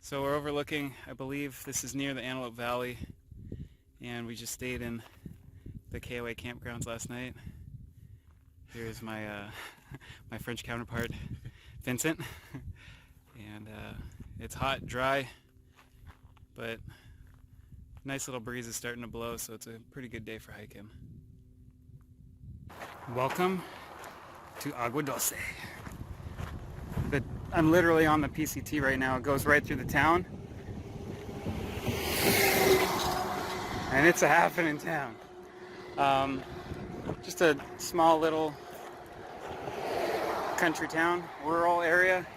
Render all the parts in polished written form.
So we're overlooking, I believe this is near the Antelope Valley, and we just stayed in the KOA campgrounds last night. Here's my my French counterpart, Vincent, and it's hot, dry, but nice little breeze is starting to blow, so it's a pretty good day for hiking. Welcome to Agua Dulce. I'm literally on the PCT right now. It goes right through the town. And it's a happening town. Just a small little country town, rural area.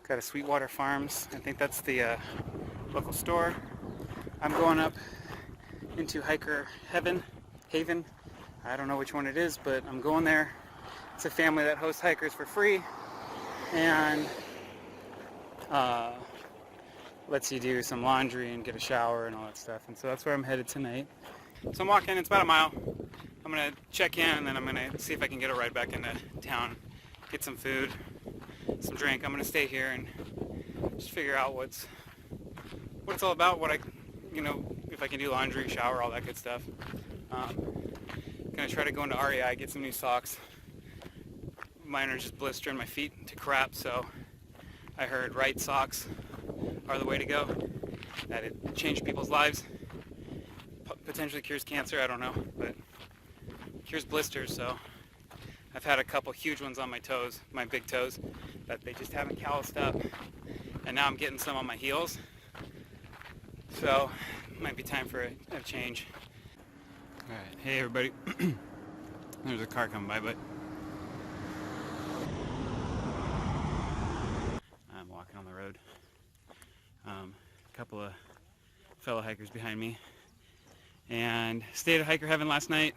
Got a Sweetwater Farms. I think that's the local store. I'm going up into Hiker Haven. I don't know which one it is, but I'm going there. It's a family that hosts hikers for free and lets you do some laundry and get a shower and all that stuff. And so that's where I'm headed tonight. So I'm walking, it's about a mile. I'm gonna check in and then I'm gonna see if I can get a ride back into town, get some food, some drink. I'm gonna stay here and just figure out what it's all about, if I can do laundry, shower, all that good stuff. Gonna try to go into REI, get some new socks. Mine are just blistering my feet to crap, so I heard right socks are the way to go. That it changed people's lives. Potentially cures cancer, I don't know, but cures blisters, so I've had a couple huge ones on my toes, my big toes, that they just haven't calloused up, and now I'm getting some on my heels, so it might be time for a change. Alright, hey everybody. There's a car coming by, but I'm walking on the road. A couple of fellow hikers behind me, and stayed at Hiker Heaven last night.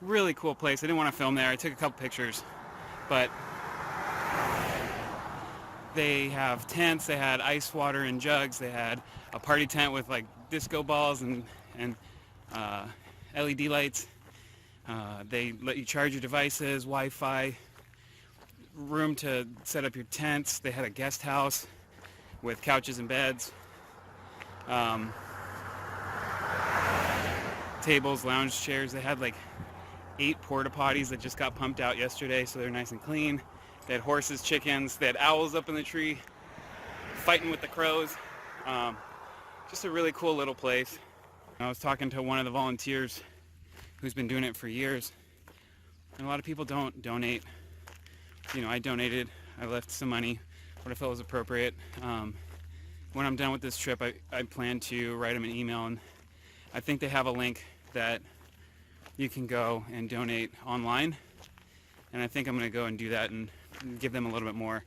Really cool place. I didn't want to film there. I took a couple pictures, but they have tents. They had ice water in jugs. They had a party tent with like disco balls and LED lights. They let you charge your devices, Wi-Fi, room to set up your tents. They had a guest house with couches and beds, tables, lounge chairs. They had like 8 porta potties that just got pumped out yesterday, so they're nice and clean. They had horses, chickens. They had owls up in the tree fighting with the crows. Just a really cool little place. I was talking to one of the volunteers who's been doing it for years, and a lot of people don't donate. I donated. I left some money, what I felt was appropriate. When I'm done with this trip, I plan to write them an email, and I think they have a link that you can go and donate online, and I think I'm going to go and do that and give them a little bit more,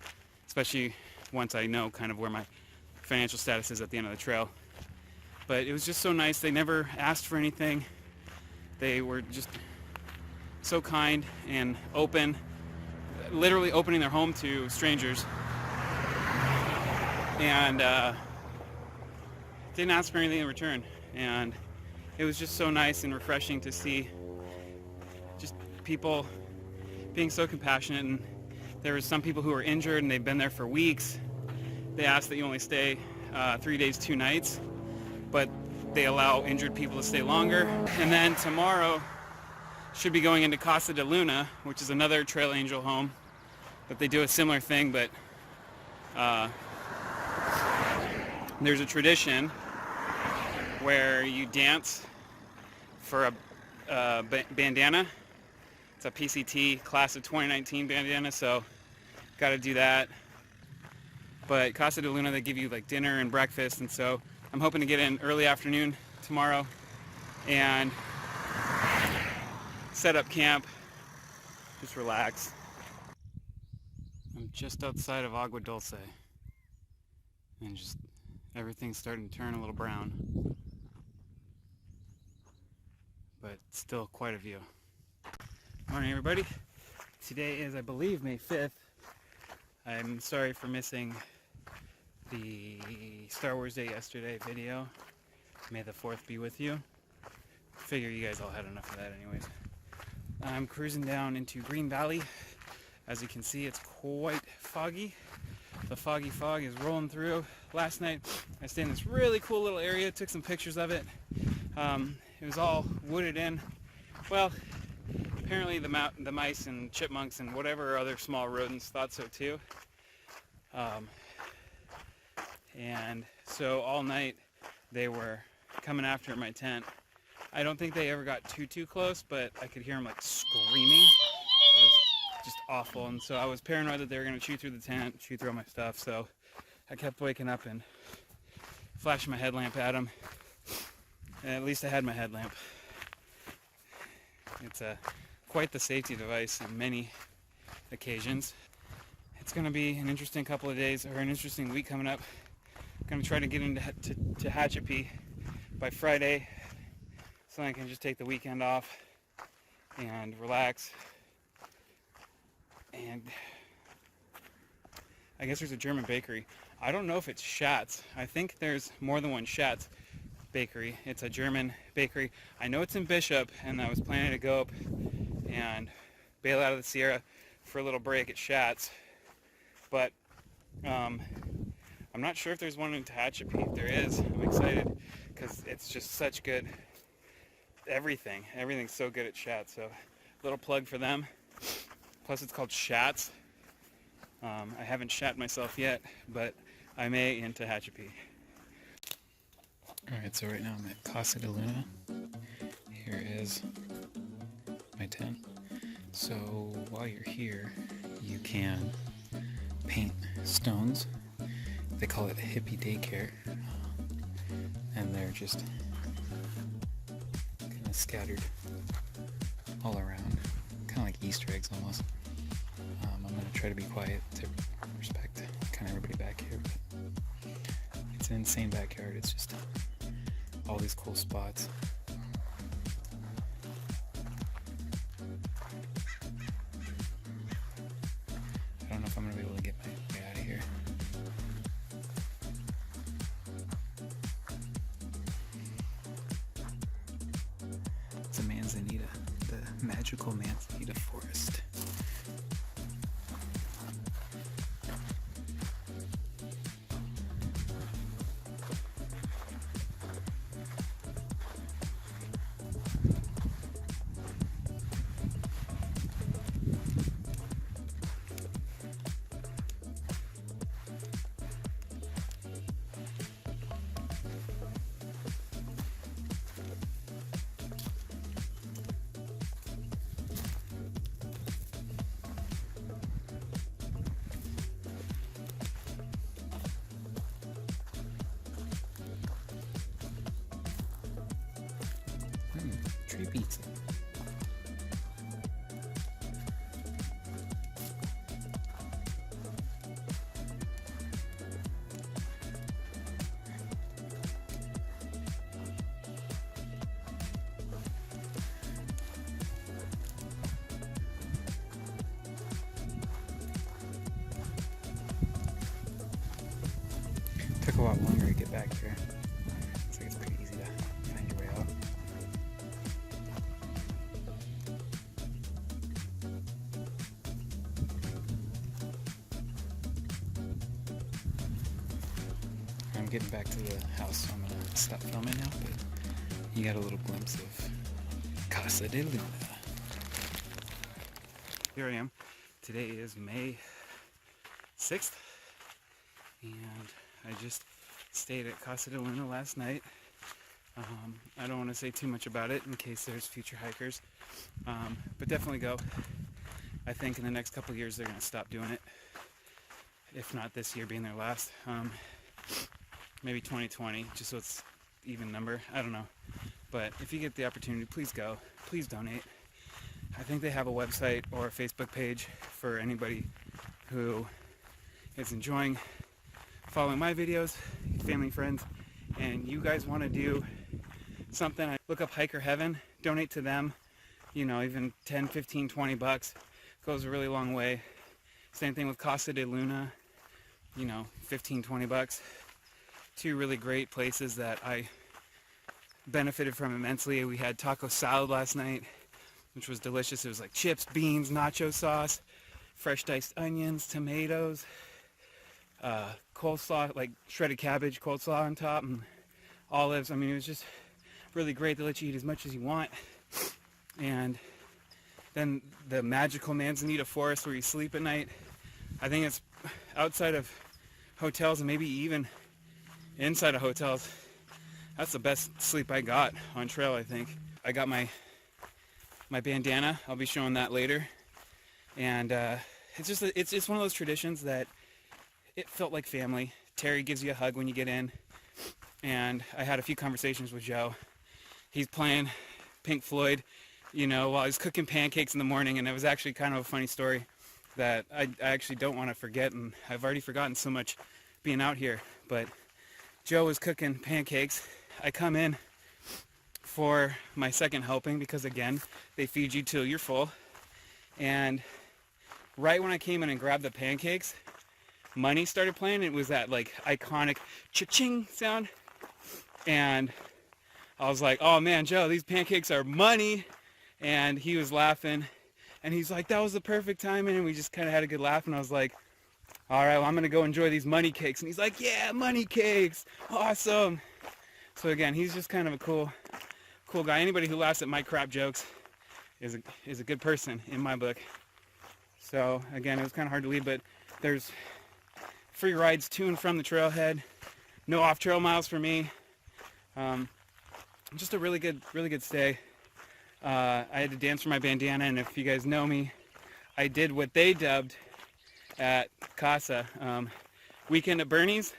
especially once I know kind of where my financial status is at the end of the trail. But it was just so nice. They never asked for anything. They were just so kind and open, literally opening their home to strangers, and didn't ask for anything in return. And it was just so nice and refreshing to see just people being so compassionate. And there were some people who were injured and they've been there for weeks. They ask that you only stay 3 days, 2 nights, but they allow injured people to stay longer. And then tomorrow should be going into Casa de Luna, which is another Trail Angel home, but they do a similar thing. But there's a tradition where you dance for a bandana. It's a PCT class of 2019 bandana, so got to do that. But Casa de Luna, they give you like dinner and breakfast, and so I'm hoping to get in early afternoon tomorrow and set up camp, just relax. I'm just outside of Agua Dulce, and just everything's starting to turn a little brown, but still quite a view. Morning everybody. Today is, I believe, May 5th. I'm sorry for missing the Star Wars Day yesterday video. May the 4th be with you. Figure you guys all had enough of that anyways. I'm cruising down into Green Valley. As you can see, it's quite foggy. The foggy fog is rolling through. Last night I stayed in this really cool little area, took some pictures of it. It was all wooded in. Well, apparently the mice and chipmunks and whatever other small rodents thought so too. And so all night they were coming after my tent. I don't think they ever got too close, but I could hear them like screaming. It was just awful, and so I was paranoid that they were going to chew through the tent, chew through all my stuff, so I kept waking up and flashing my headlamp at them. And at least I had my headlamp. It's quite the safety device on many occasions. It's going to be an interesting couple of days, or an interesting week coming up. I'm going to try to get into Tehachapi by Friday, so I can just take the weekend off and relax. And I guess there's a German bakery. I don't know if it's Schatz. I think there's more than one Schatz bakery. It's a German bakery. I know it's in Bishop, and I was planning to go up and bail out of the Sierra for a little break at Schatz. But I'm not sure if there's one in Tehachapi. If there is, I'm excited because it's just such good everything. Everything's so good at Schatz. So little plug for them. Plus it's called Schatz. I haven't shat myself yet, but I may in Tehachapi. Alright, so right now I'm at Casa de Luna. Here is my tent. So while you're here, you can paint stones. They call it a hippie daycare. And they're just kind of scattered all around. Kind of like Easter eggs almost. I'm going to try to be quiet to respect kind of everybody back here. But it's an insane backyard. It's just all these cool spots. I don't know if I'm going to be able to get my way out of here. It's a manzanita, the magical manzanita forest. Tree pizza. Took a lot longer to get back there. Looks like it's pretty easy to find your way out. I'm getting back to the house, so I'm going to stop filming now, but you got a little glimpse of Casa de Luna. Here I am. Today is May 6th, and I just stayed at Casa de Luna last night. I don't want to say too much about it in case there's future hikers, but definitely go. I think in the next couple of years they're going to stop doing it, if not this year being their last. Maybe 2020, just so it's even number. I don't know. But if you get the opportunity, please go. Please donate. I think they have a website or a Facebook page for anybody who is enjoying following my videos, family, friends, and you guys want to do something. Look up Hiker Heaven, donate to them. You know, even 10, 15, 20 bucks goes a really long way. Same thing with Casa de Luna, you know, 15, 20 bucks. Two really great places that I benefited from immensely. We had taco salad last night, which was delicious. It was like chips, beans, nacho sauce, fresh diced onions, tomatoes, coleslaw, like shredded cabbage coleslaw on top, and olives. I mean, it was just really great. They let you eat as much as you want. And then the magical Manzanita Forest where you sleep at night. I think it's outside of hotels and maybe even inside of hotels. That's the best sleep I got on trail, I think. I got my bandana. I'll be showing that later. And it's one of those traditions that it felt like family. Terry gives you a hug when you get in. And I had a few conversations with Joe. He's playing Pink Floyd, while he's cooking pancakes in the morning. And it was actually kind of a funny story that I actually don't want to forget. And I've already forgotten so much being out here. But Joe was cooking pancakes. I come in for my second helping because, again, they feed you till you're full. And right when I came in and grabbed the pancakes, Money started playing. It was that like iconic cha-ching sound. And I was like, oh man, Joe, these pancakes are money. And he was laughing. And he's like, that was the perfect timing. And we just kind of had a good laugh. And I was like, all right, well, I'm going to go enjoy these money cakes. And he's like, yeah, money cakes. Awesome. So again, he's just kind of a cool guy. Anybody who laughs at my crap jokes is a good person in my book. So again, it was kind of hard to leave, but there's free rides to and from the trailhead. No off-trail miles for me. Just a really good stay. I had to dance for my bandana, and if you guys know me, I did what they dubbed at Casa, Weekend at Bernie's,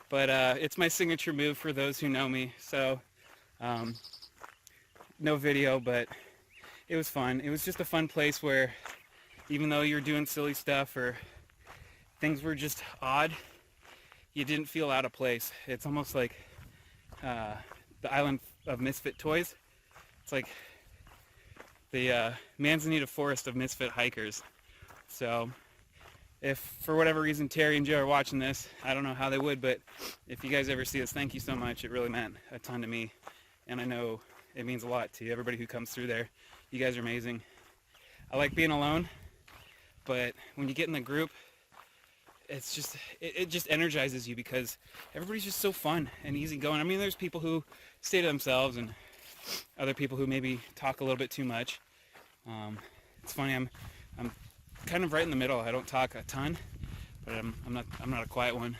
but it's my signature move for those who know me. So no video, but it was fun. It was just a fun place where even though you're doing silly stuff or things were just odd, you didn't feel out of place. It's almost like the island of misfit toys. It's like the Manzanita Forest of misfit hikers. So if for whatever reason Terry and Joe are watching this, I don't know how they would, but if you guys ever see this, thank you so much. It really meant a ton to me, and I know it means a lot to everybody who comes through there. You guys are amazing. I like being alone, but when you get in the group, it's just it just energizes you because everybody's just so fun and easygoing. I mean, there's people who stay to themselves and other people who maybe talk a little bit too much. It's funny, I'm kind of right in the middle. I don't talk a ton, but I'm not a quiet one.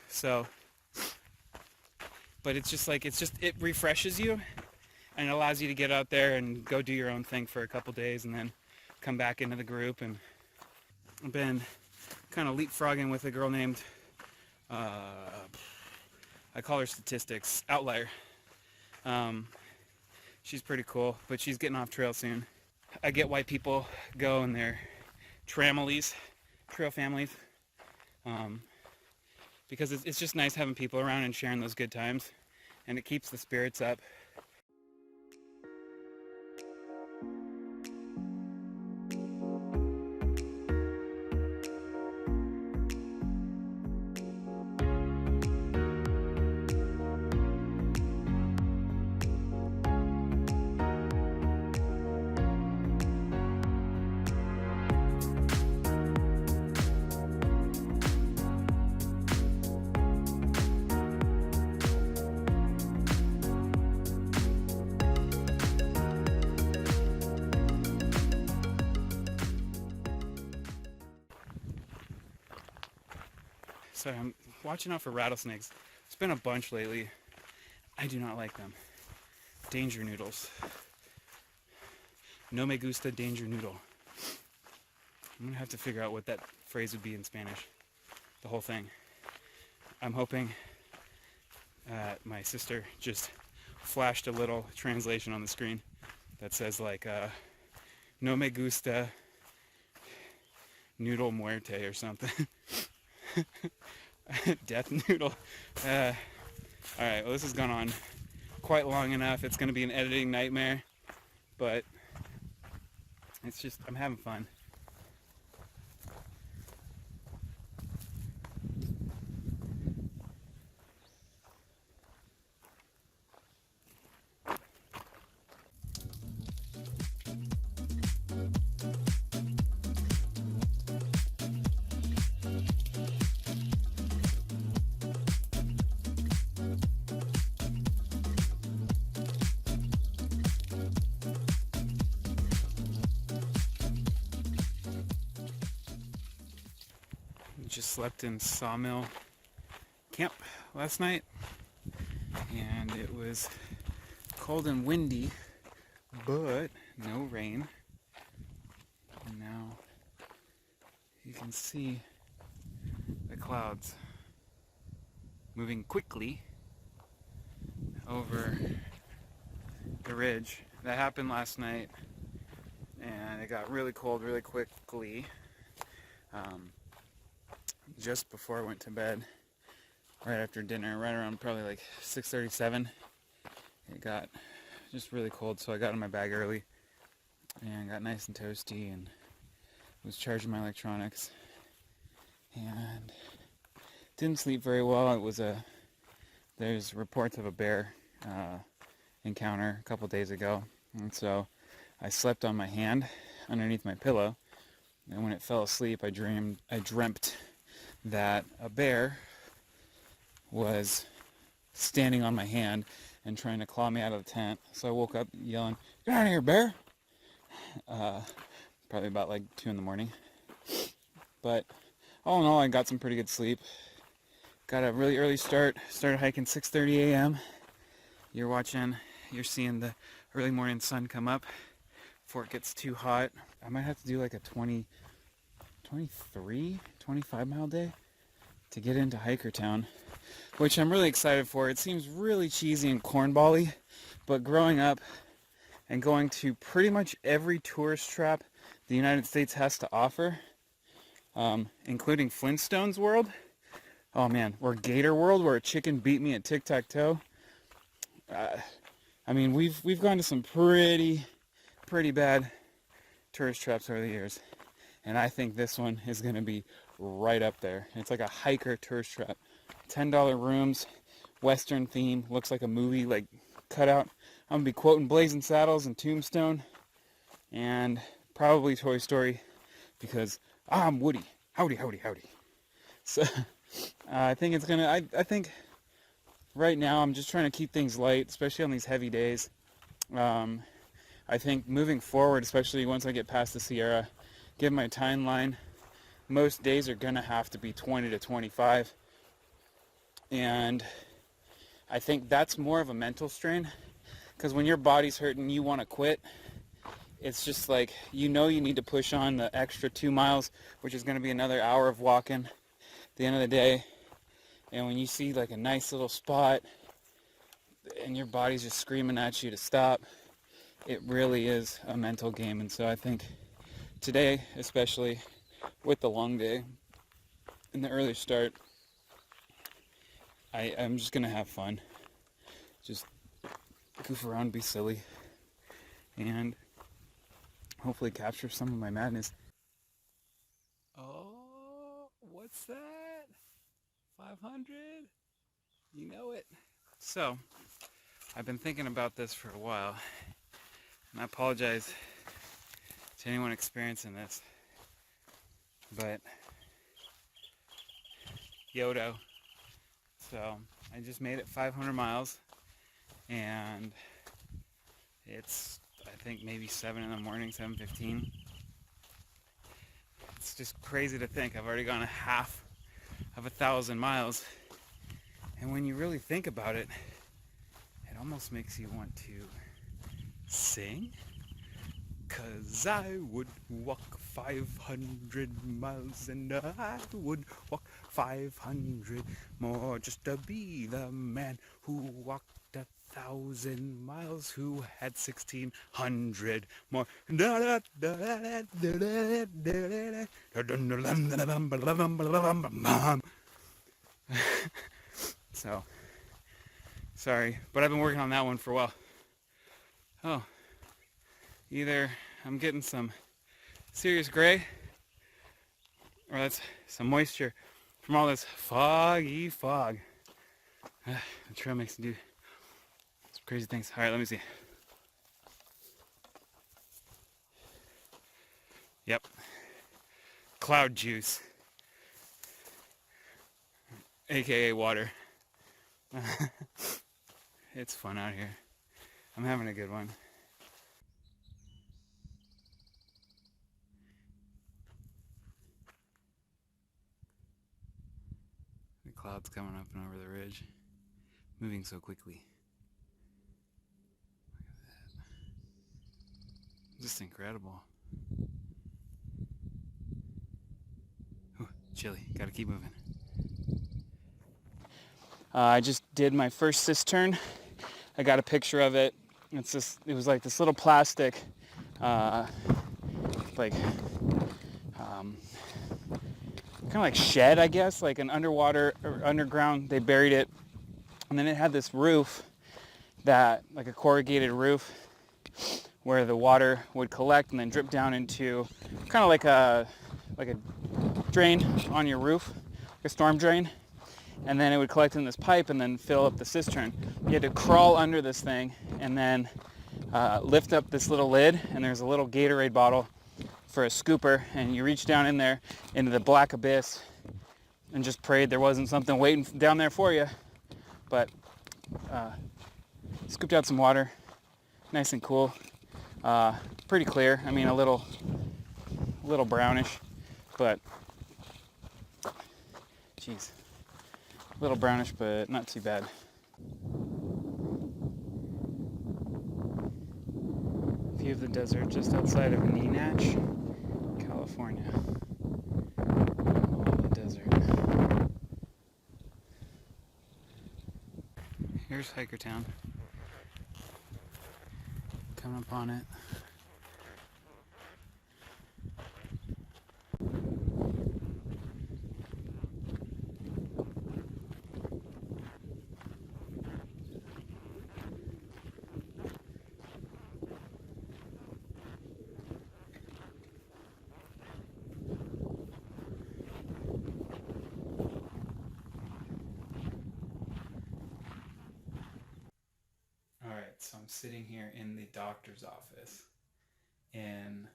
So, but it's just like it refreshes you and it allows you to get out there and go do your own thing for a couple days and then come back into the group. And I've been kind of leapfrogging with a girl named I call her Statistics Outlier. She's pretty cool, but she's getting off trail soon. I get why people go in their tramilies, trail families, because it's just nice having people around and sharing those good times, and it keeps the spirits up. So I'm watching out for rattlesnakes. There's been a bunch lately. I do not like them. Danger noodles. No me gusta danger noodle. I'm gonna have to figure out what that phrase would be in Spanish. The whole thing. I'm hoping my sister just flashed a little translation on the screen that says like no me gusta noodle muerte or something. Death noodle. Alright, well, this has gone on quite long enough. It's going to be an editing nightmare, but it's just, I'm having fun. Just slept in Sawmill Camp last night, and it was cold and windy, but no rain. And now you can see the clouds moving quickly over the ridge. That happened last night, and it got really cold really quickly. Just before I went to bed, right after dinner, right around probably like 6:37, it got just really cold, so I got in my bag early and got nice and toasty and was charging my electronics and didn't sleep very well. There's reports of a bear encounter a couple days ago, and so I slept on my hand underneath my pillow, and when it fell asleep I dreamt that a bear was standing on my hand and trying to claw me out of the tent. So I woke up yelling, "Get out of here, bear!" Probably about like 2 in the morning. But all in all, I got some pretty good sleep. Got a really early start. Started hiking 6:30 a.m. You're seeing the early morning sun come up before it gets too hot. I might have to do like a 25 mile day to get into Hikertown, which I'm really excited for. It seems really cheesy and cornball-y, but growing up and going to pretty much every tourist trap the United States has to offer, including Flintstones World, or Gator World, where a chicken beat me at tic-tac-toe. I mean, we've gone to some pretty bad tourist traps over the years, and I think this one is going to be right up there. It's like a hiker tourist trap. $10 rooms, Western theme, looks like a movie like cutout. I'm going to be quoting Blazing Saddles and Tombstone, and probably Toy Story, because I'm Woody. Howdy, howdy, howdy. So I think it's going to, I think right now I'm just trying to keep things light, especially on these heavy days. I think moving forward, especially once I get past the Sierra, given my timeline, most days are going to have to be 20 to 25. And I think that's more of a mental strain, because when your body's hurting, you want to quit. It's just like, you need to push on the extra 2 miles, which is going to be another hour of walking at the end of the day. And when you see like a nice little spot and your body's just screaming at you to stop, it really is a mental game. And so I think today, especially with the long day and the early start, I'm just going to have fun. Just goof around, be silly, and hopefully capture some of my madness. Oh, what's that? 500? You know it. So, I've been thinking about this for a while, and I apologize to anyone experiencing this, but YOLO. So I just made it 500 miles, and it's, I think, maybe 7 in the morning, 7:15. It's just crazy to think I've already gone a half of 1,000 miles, and when you really think about it, it almost makes you want to sing. 'Cause I would walk 500 miles, and I would walk 500 more, just to be the man who walked 1,000 miles, who had 1,600 more. So, sorry, but I've been working on that one for a while. Oh. Either I'm getting some serious gray, or that's some moisture from all this foggy fog. The trail makes me do some crazy things. Alright, let me see. Yep. Cloud juice. AKA water. It's fun out here. I'm having a good one. Clouds coming up and over the ridge, moving so quickly. Look at that. Just incredible. Ooh, chilly. Gotta keep moving. I just did my first cistern. I got a picture of it. It was like this little plastic, like kind of like shed, I guess, like an underwater or underground. They buried it, and then it had this roof that, like a corrugated roof, where the water would collect and then drip down into kind of like a drain on your roof, like a storm drain, and then it would collect in this pipe and then fill up the cistern. You had to crawl under this thing and then lift up this little lid, and there's a little Gatorade bottle for a scooper, and you reach down in there into the black abyss and just prayed there wasn't something waiting down there for you. But scooped out some water, nice and cool, pretty clear. I mean, a little brownish, but geez, a little brownish, but not too bad. View of the desert just outside of Nenach, California. All the desert. Here's Hikertown. Coming up on it. So I'm sitting here in the doctor's office in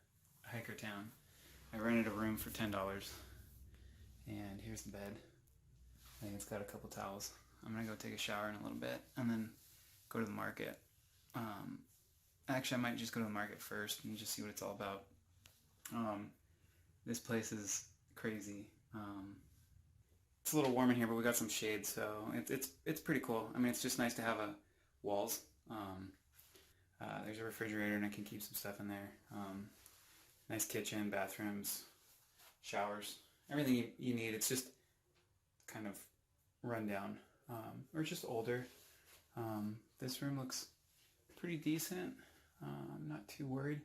Hikertown. I rented a room for $10, and here's the bed. I think it's got a couple towels. I'm gonna go take a shower in a little bit and then go to the market. Actually, I might just go to the market first and just see what it's all about. This place is crazy. It's a little warm in here, but we got some shade, so it's pretty cool. I mean, it's just nice to have walls. There's a refrigerator and I can keep some stuff in there. Nice kitchen, bathrooms, showers, everything you need. It's just kind of run down, or just older. This room looks pretty decent. I'm not too worried.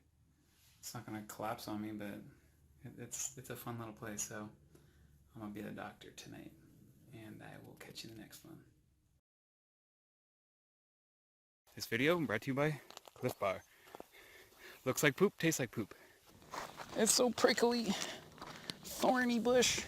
It's not gonna collapse on me, but it's a fun little place. So I'm gonna be the doctor tonight, and I will catch you in the next one. This video brought to you by Cliff Bar. Looks like poop, tastes like poop. It's so prickly, thorny bush.